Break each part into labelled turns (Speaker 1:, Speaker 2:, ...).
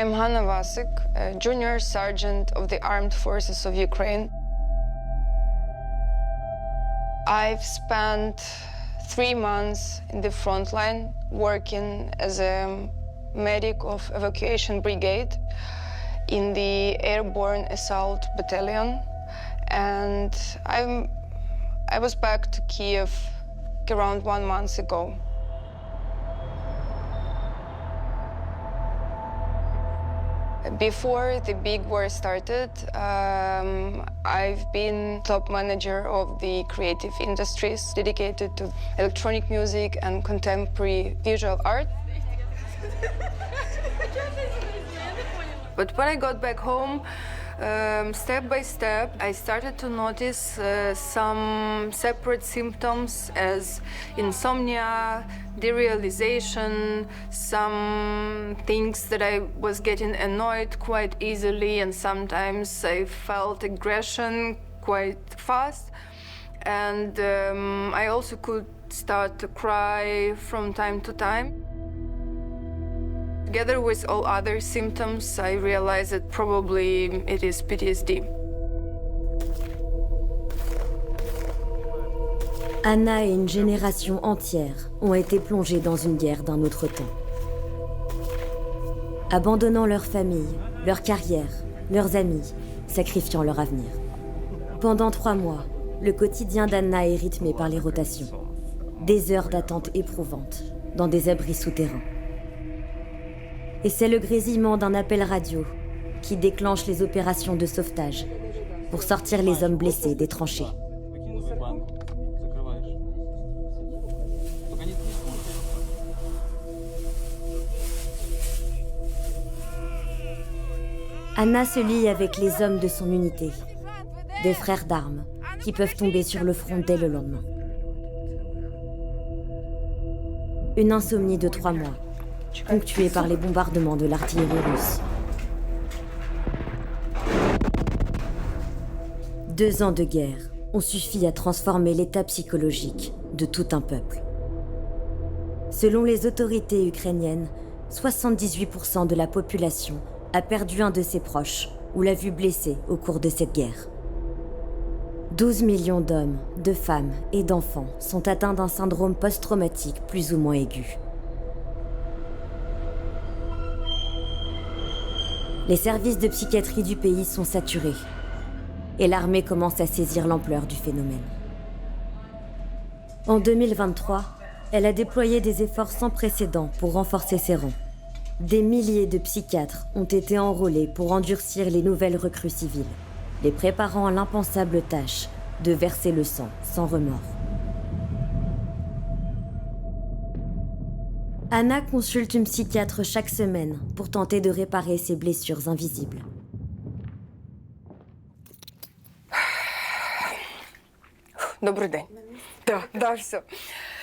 Speaker 1: I'm Hanna Vasik, a junior sergeant of the Armed Forces of Ukraine. I've spent 3 months in the front line working as a medic of Evacuation Brigade in the Airborne Assault Battalion. And I was back to Kiev around 1 month ago. Before the big war started, I've been top manager of the creative industries dedicated to electronic music and contemporary visual art. But when I got back home, step by step, I started to notice some separate symptoms as insomnia, derealization, some things that I was getting annoyed quite easily, and sometimes I felt aggression quite fast. And I also could start to cry from time to time. Together with all other symptoms, I realized that probably it is PTSD.
Speaker 2: Anna et une génération entière ont été plongées dans une guerre d'un autre temps. Abandonnant leur famille, leur carrière, leurs amis, sacrifiant leur avenir. Pendant 3 mois, le quotidien d'Anna est rythmé par les rotations. Des heures d'attente éprouvantes, dans des abris souterrains. Et c'est le grésillement d'un appel radio qui déclenche les opérations de sauvetage pour sortir les hommes blessés des tranchées. Anna se lie avec les hommes de son unité, des frères d'armes qui peuvent tomber sur le front dès le lendemain. Une insomnie de 3 mois, ponctuée par les bombardements de l'artillerie russe. 2 ans de guerre ont suffi à transformer l'état psychologique de tout un peuple. Selon les autorités ukrainiennes, 78% de la population a perdu un de ses proches ou l'a vu blessé au cours de cette guerre. 12 millions d'hommes, de femmes et d'enfants sont atteints d'un syndrome post-traumatique plus ou moins aigu. Les services de psychiatrie du pays sont saturés et l'armée commence à saisir l'ampleur du phénomène. En 2023, elle a déployé des efforts sans précédent pour renforcer ses rangs. Des milliers de psychiatres ont été enrôlés pour endurcir les nouvelles recrues civiles, les préparant à l'impensable tâche de verser le sang sans remords. Anna consulte une psychiatre chaque semaine pour tenter de réparer ses blessures invisibles.
Speaker 1: Добрий день. Да, все.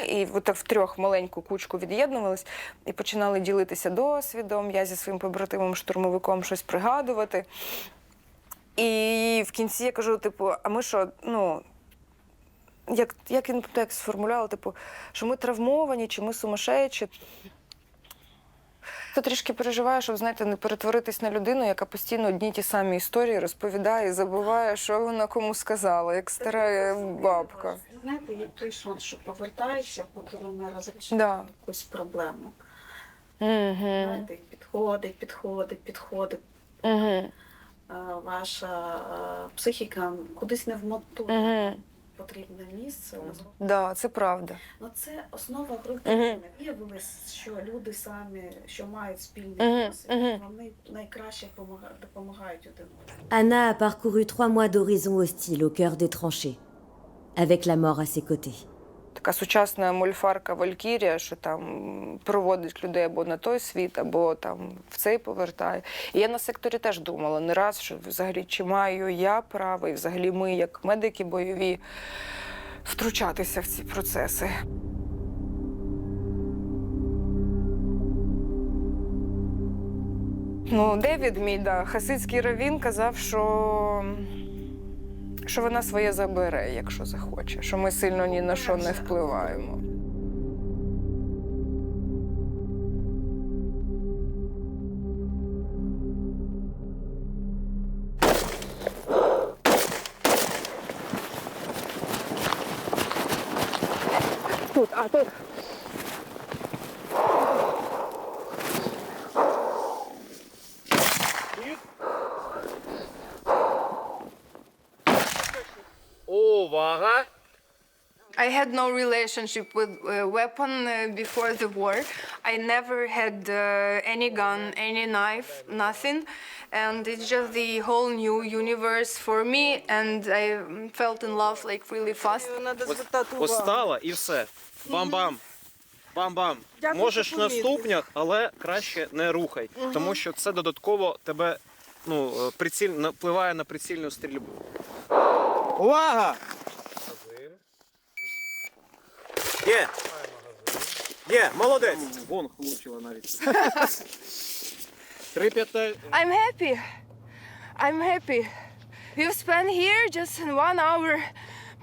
Speaker 1: І так втрьох маленьку кучку від'єднувались і починали ділитися досвідом. Я зі своїм побратимом-штурмовиком щось пригадувати. І в кінці я кажу, типу, а ми що, як він так сформулював, типу, що ми травмовані, чи ми сумасшедші. Я трішки переживаю, щоб, знаєте, не перетворитись на людину, яка постійно одні ті самі історії розповідає і забуває, що вона кому сказала, як стара бабка.
Speaker 3: Знаєте, як той сон, що повертаєшся, поки вона розрішила якусь проблему. Знаєте, підходить. Ваша психіка кудись не вмотує. Потрібне місце.
Speaker 1: Так, це правда.
Speaker 3: Це основа групи. Виявилось, що люди самі, що мають спільний досвід, вони найкраще допомагають один одному.
Speaker 2: Anna a parcouru 3 mois d'horizon hostile au cœur des tranchées, avec la mort à ses côtés.
Speaker 1: Така сучасна мольфарка Валькірія, що там проводить людей або на той світ, або там в цей повертає. І я на секторі теж думала не раз, що взагалі чи маю я право, і взагалі ми, як медики бойові, втручатися в ці процеси. Девід, мій хасидський раввін, казав, що вона своє забере, якщо захоче, що ми сильно ні на що не впливаємо. тут, а тут.
Speaker 4: Увага!
Speaker 1: I had no relationship with a weapon before the war. I never had any gun, any knife, nothing. And it's just the whole new universe for me, and I felt in love like really fast.
Speaker 4: Постала і все. Бам-бам. Бам-бам. Можеш на ступнях, але краще не рухай, тому що це додатково тебе впливає на прицільну стрільбу. Увага! Є, молодець. Вон влучила навіть. 3-5.
Speaker 1: I'm happy. I'm happy. We've spent here just 1 hour,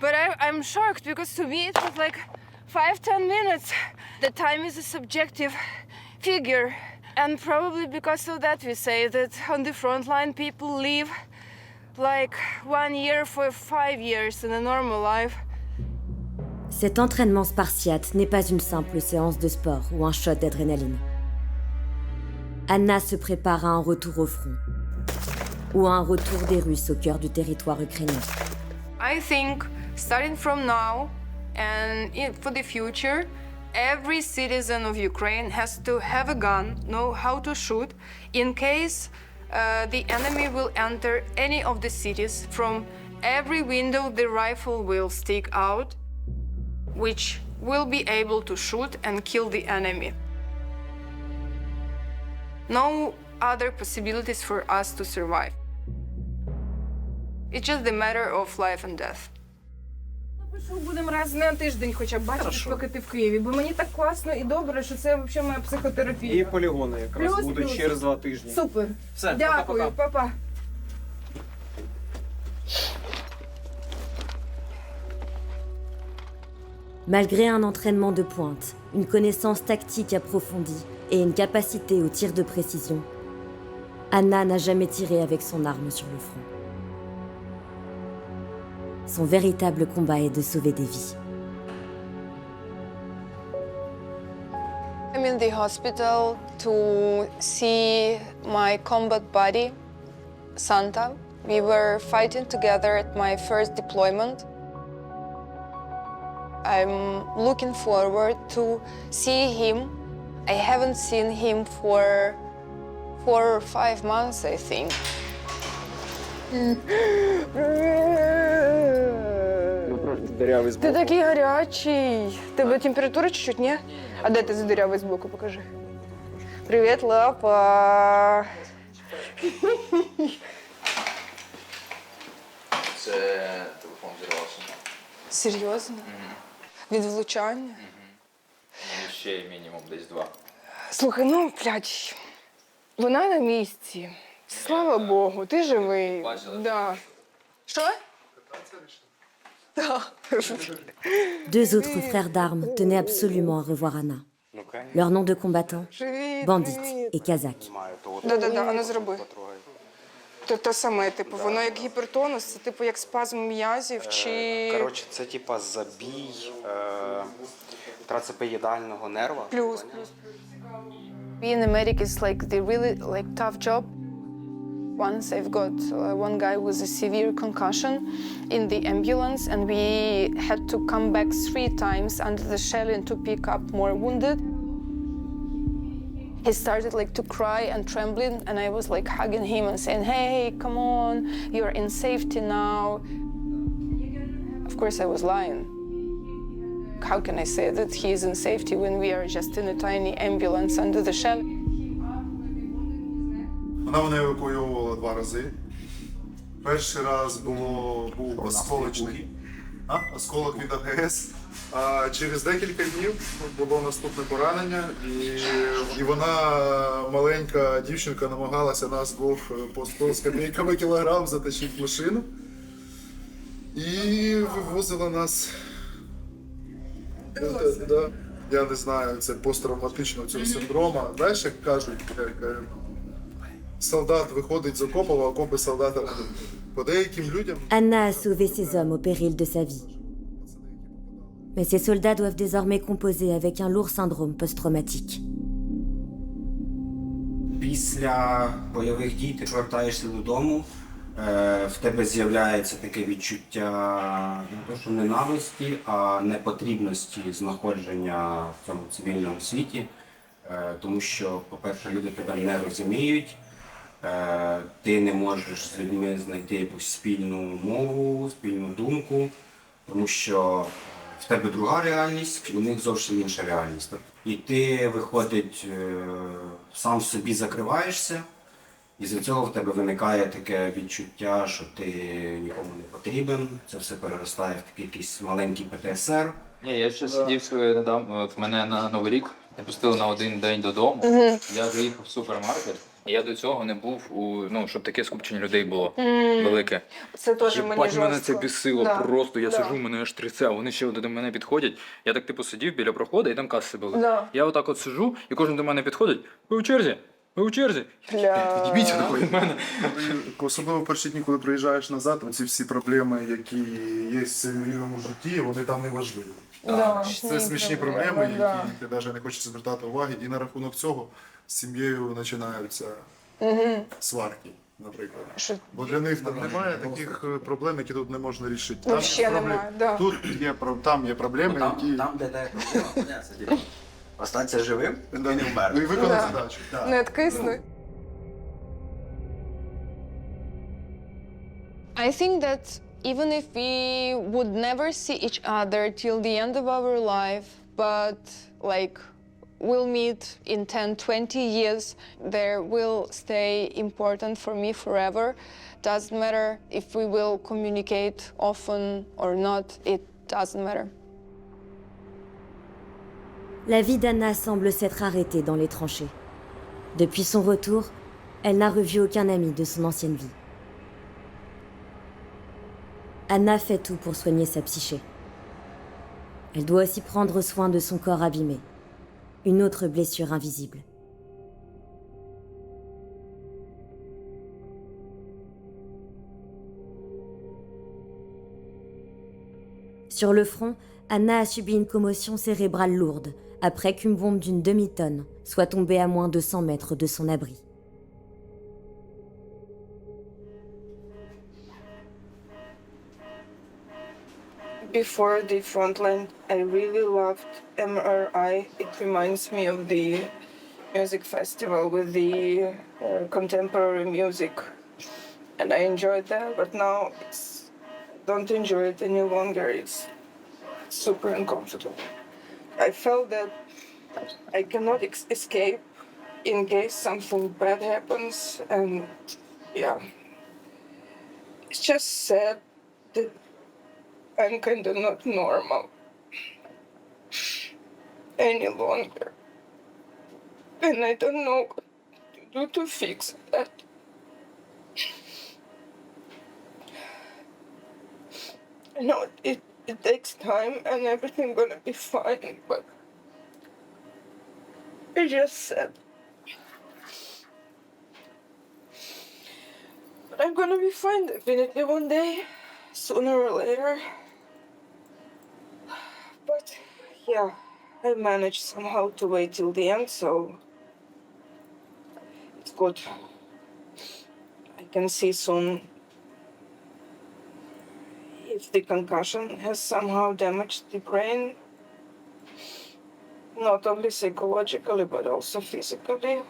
Speaker 1: but I'm shocked because to me it was like 5-10 minutes. The time is a subjective figure. And probably because of that we say that on the front line people live like 1 year for 5 years in a normal life.
Speaker 2: Cet entraînement spartiate n'est pas une simple séance de sport ou un shot d'adrénaline. Anna se prépare à un retour au front ou à un retour des Russes au cœur du territoire ukrainien.
Speaker 1: I think starting from now and for the future, every citizen of Ukraine has to have a gun, know how to shoot, in case the enemy will enter any of the cities. From every window, the rifle will stick out, which will be able to shoot and kill the enemy. No other possibilities for us to survive. It's just a matter of life and death.
Speaker 5: Що будемо раз на тиждень хоча б бачити, поки ти в Києві, бо мені так класно і добре, що це взагалі моя психотерапія.
Speaker 4: І полігони якраз
Speaker 5: Плюс,
Speaker 4: будуть
Speaker 5: плюс.
Speaker 4: через 2 тижні.
Speaker 5: Супер.
Speaker 4: Все,
Speaker 5: Дякую,
Speaker 4: пока-пока.
Speaker 5: па-па.
Speaker 2: Malgré un entraînement de pointe, une connaissance tactique approfondie et une capacité au tir de précision, Anna n'a jamais tiré avec son arme sur le front. Son véritable combat est de sauver des vies.
Speaker 1: I'm in the hospital to see my combat buddy, Santa. We were fighting together at my first deployment. I'm looking forward to see him. I haven't seen him for 4 or 5 months, I think.
Speaker 5: Ти такий гарячий. Тебе температура чуть-чуть, ні? А де ти задирявий збоку, покажи. Привіт, лапа.
Speaker 6: Це телефон зірвався.
Speaker 1: Серйозно? Від влучання?
Speaker 6: Ну, ще мінімум десь 2.
Speaker 5: Слухай, ну, блядь, вона на місці. Слава Богу, ти живий.
Speaker 6: Бачила?
Speaker 5: Да. Що?
Speaker 2: Deux autres frères d'armes tenaient absolument à revoir Anna. Leurs noms de combattants,
Speaker 5: Привіт,
Speaker 2: Bandit
Speaker 5: привіт.
Speaker 2: et Kazak.
Speaker 5: Да-да-да, а ну зроби. Те саме, типу, воно як гіпертонус, це типу як спазм м'язів чи
Speaker 7: Коротше, це типа забій трацепеїдального нерва.
Speaker 5: плюс.
Speaker 1: Being a medic is like the really like tough job. Once I've got one guy with a severe concussion in the ambulance, and we had to come back 3 times under the shelling to pick up more wounded. He started like to cry and trembling, and I was like hugging him and saying, "Hey, come on, you're in safety now." Of course, I was lying. How can I say that he is in safety when we are just in a tiny ambulance under the shell?
Speaker 8: Вона мене евакуювала 2 рази. Перший раз був осколочний, осколок від АГС. А через декілька днів було наступне поранення, і вона, маленька дівчинка, намагалася нас двох по 100 з копійками кілограм затащити в машину. І вивозила нас. Я не знаю, це посттравматичного цього синдрому. Знаєш, як кажуть, солдат виходить з окопу, а окопи солдата не по деяким людям.
Speaker 2: Anna a sauvé ses hommes au péril de sa vie. Mais ces soldats doivent désormais composer avec un lourd syndrome post-traumatique.
Speaker 7: Після бойових дій ти повертаєшся додому, в тебе з'являється таке відчуття не то що ненависті, а непотрібності знаходження в цьому цивільному світі. Тому що, по-перше, люди тебе не розуміють, ти не можеш з людьми знайти якусь спільну мову, спільну думку, тому що в тебе друга реальність, у них зовсім інша реальність. І ти, виходить, сам собі закриваєшся, і з цього в тебе виникає таке відчуття, що ти нікому не потрібен, це все переростає в такий якийсь маленький ПТСР.
Speaker 6: Ні, я ще сидів недавно, от мене на Новий рік не пустили на один день додому. Я заїхав в супермаркет, і я до цього не був щоб таке скупчення людей було велике.
Speaker 5: Це теж мені
Speaker 6: Єбать, мене це
Speaker 5: жорстко.
Speaker 6: бісило
Speaker 5: Да.
Speaker 6: просто. Я
Speaker 5: Да.
Speaker 6: сижу, мене аж трясе, а вони ще до мене підходять. Я так типу сидів біля проходу, і там каси були.
Speaker 5: Да.
Speaker 6: Я отак от сиджу, і кожен до мене підходить. Ви у черзі? Ви у черзі?
Speaker 5: Бля.
Speaker 6: Відібіться такої від мене.
Speaker 8: Особливо в перші дні, коли приїжджаєш назад, оці всі проблеми, які є в цивільному житті, вони там не важливі.
Speaker 5: Да,
Speaker 8: Це смішні проблеми,
Speaker 5: да.
Speaker 8: які ти навіть не хочеш звертати уваги. І на рахунок цього з сім'єю починаються сварки, наприклад.
Speaker 5: Що?
Speaker 8: Бо для них там немає таких проблем, які тут не можна рішити.
Speaker 5: Вообще немає, да.
Speaker 8: Тут є, там є проблеми, які...
Speaker 7: Там, де проблема, понятно, типу, остатися живим і не
Speaker 8: І
Speaker 7: вмерти.
Speaker 8: виконати
Speaker 5: Да.
Speaker 8: задачу.
Speaker 5: Не відкисни. I think that even if we would never see each other till the end of our life, but like we'll meet in 10, 20 years, there will stay important for me forever. Doesn't matter if we will communicate often or not, it doesn't matter.
Speaker 2: La vie d'Anna semble s'être arrêtée dans les tranchées. Depuis son retour, elle n'a revu aucun ami de son ancienne vie. Anna fait tout pour soigner sa psyché. Elle doit aussi prendre soin de son corps abîmé. Une autre blessure invisible. Sur le front, Anna a subi une commotion cérébrale lourde après qu'une bombe d'une demi-tonne soit tombée à moins de 100 mètres de son abri.
Speaker 5: Before the frontline, I really loved MRI. It reminds me of the music festival with the contemporary music. And I enjoyed that, but now don't enjoy it any longer. It's super uncomfortable. I felt that I cannot escape in case something bad happens, and yeah. It's just sad that I'm kind of not normal any longer. And I don't know what to do to fix that. I know it takes time and everything gonna be fine, but I just said. But I'm gonna be fine definitely one day, sooner or later. But yeah, I managed somehow to wait till the end, so it's good. I can see soon if the concussion has somehow damaged the brain, not only psychologically but also physically.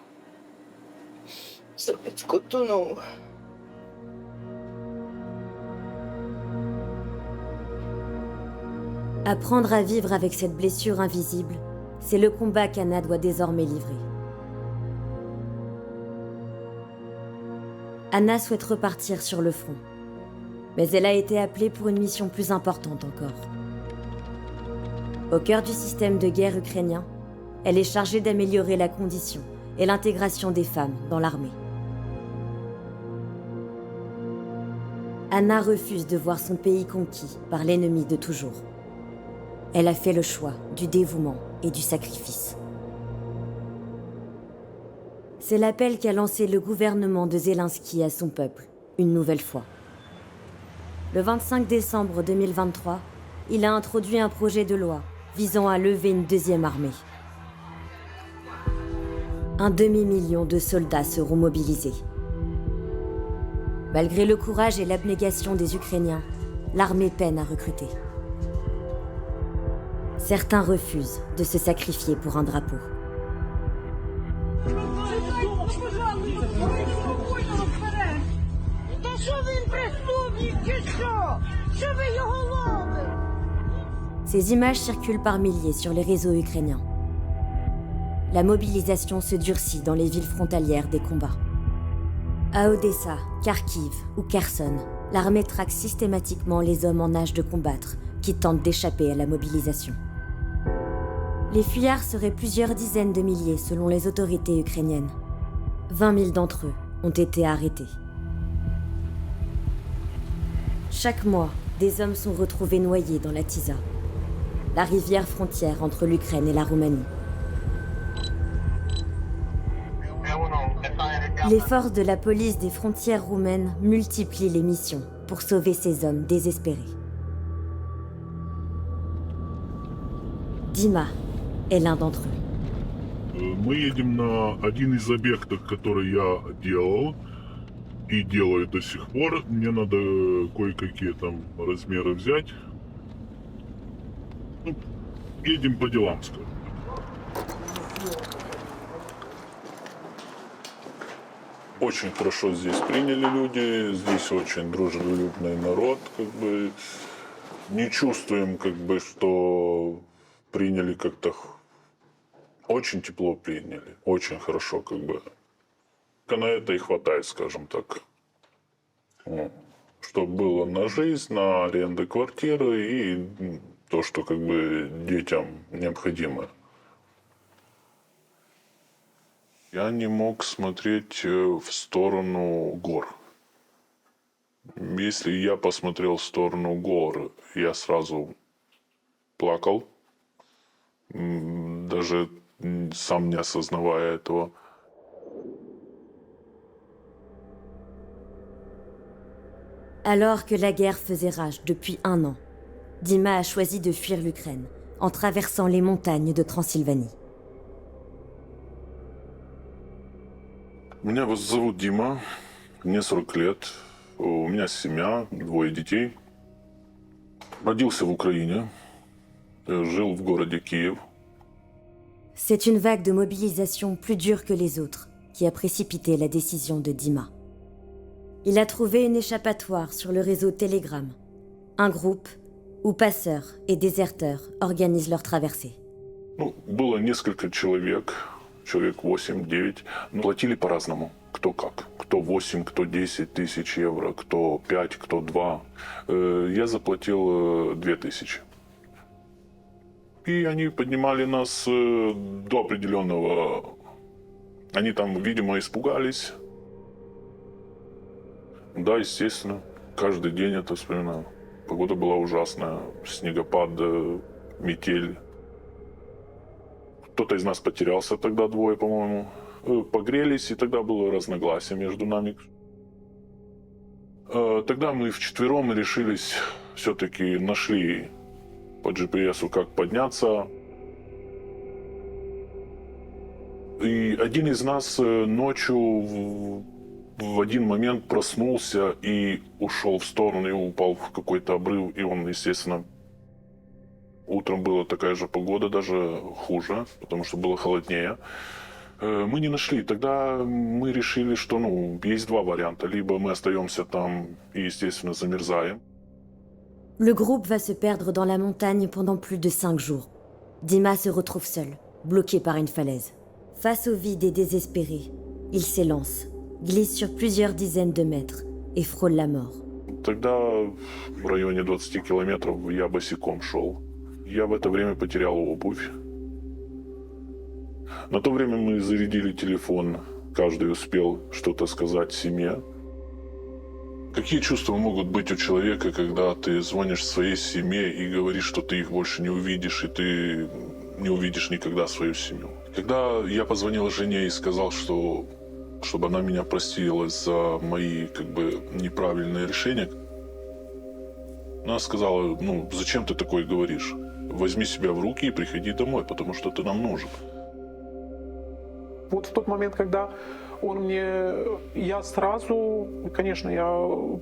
Speaker 5: So it's good to know.
Speaker 2: Apprendre à vivre avec cette blessure invisible, c'est le combat qu'Anna doit désormais livrer. Anna souhaite repartir sur le front, mais elle a été appelée pour une mission plus importante encore. Au cœur du système de guerre ukrainien, elle est chargée d'améliorer la condition et l'intégration des femmes dans l'armée. Anna refuse de voir son pays conquis par l'ennemi de toujours. Elle a fait le choix du dévouement et du sacrifice. C'est l'appel qu'a lancé le gouvernement de Zelensky à son peuple, une nouvelle fois. Le 25 décembre 2023, il a introduit un projet de loi visant à lever une deuxième armée. Un demi-million de soldats seront mobilisés. Malgré le courage et l'abnégation des Ukrainiens, l'armée peine à recruter. Certains refusent de se sacrifier pour un drapeau. Ces images circulent par milliers sur les réseaux ukrainiens. La mobilisation se durcit dans les villes frontalières des combats. À Odessa, Kharkiv ou Kherson, l'armée traque systématiquement les hommes en âge de combattre qui tentent d'échapper à la mobilisation. Les fuyards seraient plusieurs dizaines de milliers selon les autorités ukrainiennes. 20 000 d'entre eux ont été arrêtés. Chaque mois, des hommes sont retrouvés noyés dans la Tisa, la rivière frontière entre l'Ukraine et la Roumanie. Les forces de la police des frontières roumaines multiplient les missions pour sauver ces hommes désespérés. Dima est l'un d'entre eux.
Speaker 9: Мы едем на один из объектов, который я делал и делаю до сих пор. Мне надо кое-какие там размеры взять. Ну, едем по делам, скажем. Очень хорошо здесь приняли люди, здесь очень дружелюбный народ, как бы не чувствуем, как бы, что приняли как-то очень тепло приняли, очень хорошо, как бы. На это и хватает, скажем так. Что было на жизнь, на аренду квартиры и то, что как бы детям необходимо. Я не мог смотреть в сторону гор. Если я посмотрел в сторону гор, я сразу плакал, даже сам не осознавая этого.
Speaker 2: Alors que la guerre faisait rage depuis 1 an, Dima a choisi de fuir l'Ukraine en traversant les montagnes de Transylvanie.
Speaker 9: Меня зовут Дима, мне 40 лет, у меня семья, 2 детей. Родился в Украине, жил в городе Киев.
Speaker 2: C'est une vague de mobilisation plus dure que les autres qui a précipité la décision de Dima. Il a trouvé une échappatoire sur le réseau Telegram, un groupe où passeurs et déserteurs organisent leur traversée.
Speaker 9: Ну, было несколько человек 8-9, но платили по-разному, кто как. Кто 8, кто 10 тысяч евро, кто 5, кто 2. Я заплатил 2000. И они поднимали нас до определенного... Они там, видимо, испугались. Да, естественно, каждый день это вспоминаю. Погода была ужасная, снегопад, метель. Кто-то из нас потерялся тогда, 2, по-моему. Погрелись, и тогда было разногласие между нами. Тогда мы вчетвером решились, все-таки нашли по GPS, как подняться. И один из нас ночью в один момент проснулся и ушел в сторону, и упал в какой-то обрыв, и он, естественно, утром была такая же погода, даже хуже, потому что было холоднее. Мы не нашли. Тогда мы решили, что есть 2 варианта. Либо мы остаемся там и, естественно, замерзаем.
Speaker 2: Le groupe va se perdre dans la montagne pendant plus de 5 jours. Dima se retrouve seul, bloqué par une falaise. Face au vide et désespéré, il s'élance, glisse sur plusieurs dizaines de mètres et frôle la mort.
Speaker 9: Тогда в районе 20 километров я босиком шел. Я в это время потерял обувь. На то время мы зарядили телефон. Каждый успел что-то сказать семье. Какие чувства могут быть у человека, когда ты звонишь своей семье и говоришь, что ты их больше не увидишь, и ты не увидишь никогда свою семью? Когда я позвонил жене и сказал, что чтобы она меня простила за мои неправильные решения, Она сказала, ну, зачем ты такое говоришь? Возьми себя в руки и приходи домой, потому что ты нам нужен.
Speaker 10: Вот в тот момент, когда он мне... Я сразу, конечно, я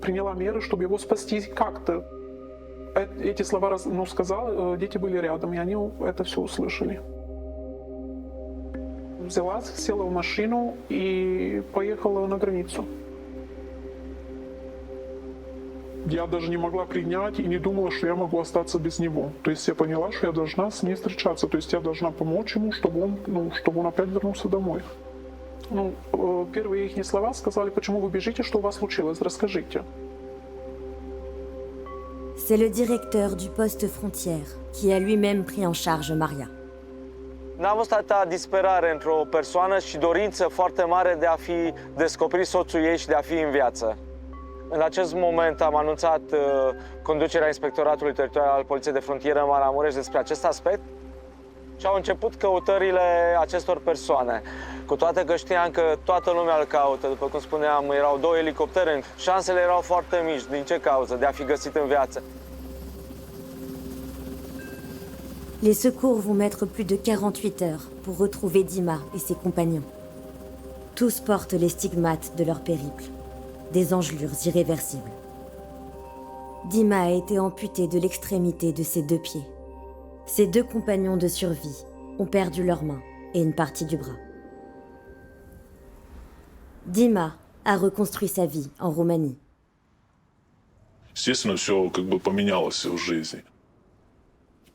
Speaker 10: приняла меры, чтобы его спасти как-то. Эти слова сказал, дети были рядом, и они это все услышали. Взяла, села в машину и поехала на границу. Я даже не могла принять и не думала, что я могу остаться без него. То есть я поняла, что я должна с ним встречаться. То есть я должна помочь ему, чтобы он опять вернулся домой. Первые их слова сказали, почему вы бежите, что у вас случилось, расскажите.
Speaker 2: C'est le directeur du poste frontière qui a lui-même pris en charge Maria.
Speaker 11: N-am văzut atâta disperare într-o persoană și dorință foarte mare de a fi descoperit soțul ei și de a fi în viață. În acest moment am anunțat conducerea Inspectoratului Teritorial al Poliției de Frontieră Maramureș despre acest aspect și au început căutările acestor persoane. Cu toate că știam că toată lumea îl caută, după cum spuneam, erau 2 elicoptere, șansele erau foarte mici. Din ce cauză? De a fi găsit în viață.
Speaker 2: Les secours vont mettre plus de 48 heures pour retrouver Dima et ses compagnons. Tous portent les stigmates de leur périple, des engelures irréversibles. Dima a été amputé de l'extrémité de ses 2 pieds. Ses 2 compagnons de survie ont perdu leurs mains et une partie du bras. Dima a reconstruit sa vie en Roumanie.
Speaker 9: Естественно, все как бы поменялось в жизни.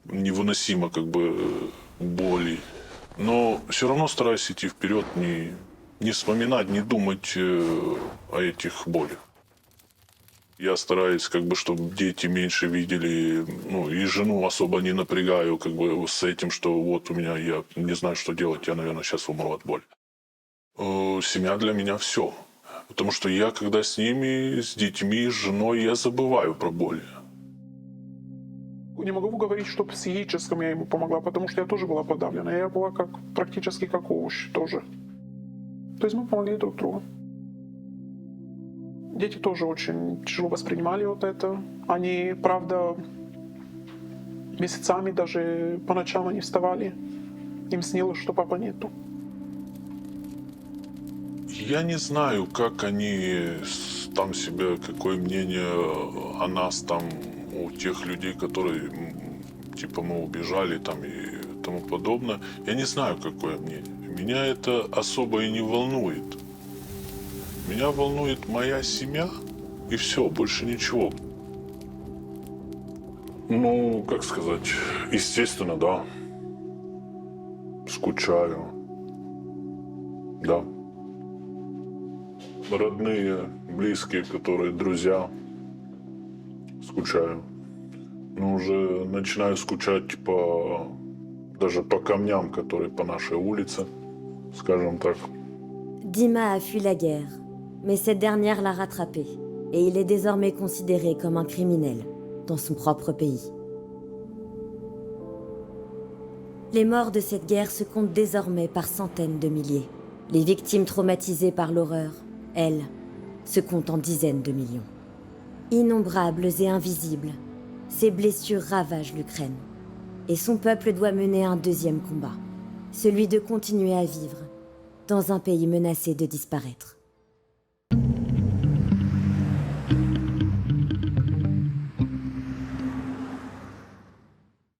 Speaker 9: Невыносимо как бы боли. Но все равно стараюсь идти вперед, не вспоминать, не думать о этих болях. Я стараюсь, как бы, чтобы дети меньше видели, и жену особо не напрягаю, как бы, с этим, что вот у меня, я не знаю, что делать, я, наверное, сейчас умру от боли. Семья для меня все. Потому что я, когда с ними, с детьми, с женой, я забываю про боль.
Speaker 10: Не могу говорить, что психически я ему помогла, потому что я тоже была подавлена. Я была практически как овощ тоже. То есть мы помогли друг другу. Дети тоже очень тяжело воспринимали вот это. Они, правда, месяцами даже по ночам они вставали. Им снилось, что папы нету.
Speaker 9: Я не знаю, как они там себе, какое мнение о нас там у тех людей, которые типа мы убежали там и тому подобное. Я не знаю, какое мнение. Меня это особо и не волнует. Меня волнует моя семья и все, больше ничего. Как сказать, естественно, да. Скучаю. Да. Родные, близкие, которые друзья. Скучаю. Но уже начинаю скучать, типа, даже по камням, которые по нашей улице, скажем так.
Speaker 2: Dima a fui la guerre, mais cette dernière l'a rattrapé, et il est désormais considéré comme un criminel dans son propre pays. Les morts de cette guerre se comptent désormais par centaines de milliers. Les victimes traumatisées par l'horreur, elles, se comptent en dizaines de millions. Innombrables et invisibles, ces blessures ravagent l'Ukraine. Et son peuple doit mener un deuxième combat, celui de continuer à vivre dans un pays menacé de disparaître.